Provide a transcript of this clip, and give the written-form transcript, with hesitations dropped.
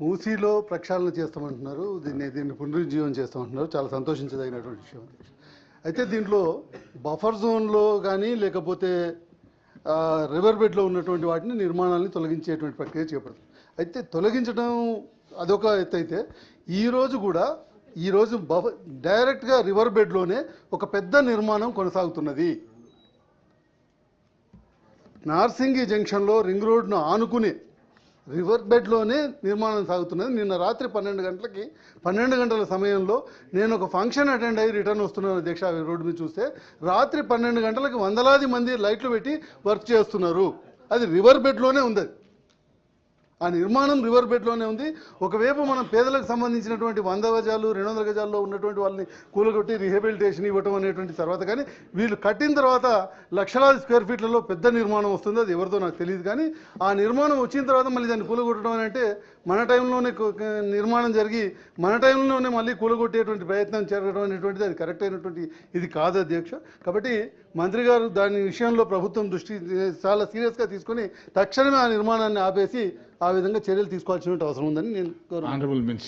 మూసీలో ప్రక్షాళన చేస్తామంటున్నారు, దీన్ని పునరుజ్జీవం చేస్తామంటున్నారు. చాలా సంతోషించదగినటువంటి విషయం. అయితే దీంట్లో బఫర్ జోన్లో కానీ లేకపోతే రివర్ బెడ్లో ఉన్నటువంటి వాటిని నిర్మాణాలని తొలగించేటువంటి ప్రక్రియ చేపడుతుంది. అయితే తొలగించడం అదొక ఎత్తు అయితే ఈరోజు డైరెక్ట్గా రివర్ బెడ్లోనే ఒక పెద్ద నిర్మాణం కొనసాగుతున్నది. నార్సింగి జంక్షన్లో రింగ్ రోడ్ను ఆనుకుని రివర్ బెడ్లోనే నిర్మాణం సాగుతున్నది. నిన్న రాత్రి 12 గంటల సమయంలో నేను ఒక ఫంక్షన్ అటెండ్ అయ్యి రిటర్న్ వస్తున్నాను అధ్యక్ష. రోడ్డు మీద చూస్తే రాత్రి 12 గంటలకు వందలాది మంది లైట్లు పెట్టి వర్క్ చేస్తున్నారు. అది రివర్ బెడ్లోనే ఉంది. ఆ నిర్మాణం రివర్ బెడ్లోనే ఉంది. ఒకవైపు మనం పేదలకు సంబంధించినటువంటి 100 గజాలు 200 గజాల్లో ఉన్నటువంటి వాళ్ళని కూలగొట్టి రీహాబిలిటేషన్ ఇవ్వటం అనేటువంటి తర్వాత, కానీ వీళ్ళు కట్టిన తర్వాత లక్షలాది స్క్వేర్ ఫీట్లలో పెద్ద నిర్మాణం వస్తుంది. అది ఎవరిదో నాకు తెలియదు. కానీ ఆ నిర్మాణం వచ్చిన తర్వాత మళ్ళీ దాన్ని కూలగొట్టడం అని అంటే మన టైంలోనే నిర్మాణం జరిగి మన టైంలోనే మళ్ళీ కూలగొట్టేటువంటి ప్రయత్నం జరగడం అనేటువంటిది అది కరెక్ట్ అయినటువంటి ఇది కాదు అధ్యక్ష. కాబట్టి మంత్రి గారు దాని విషయంలో ప్రభుత్వం దృష్టి చాలా సీరియస్గా తీసుకొని తక్షణమే ఆ నిర్మాణాన్ని ఆపేసి ఆ విధంగా చర్యలు తీసుకోవాల్సిన అవసరం ఉందని నేను కోరుకుంటున్నాను.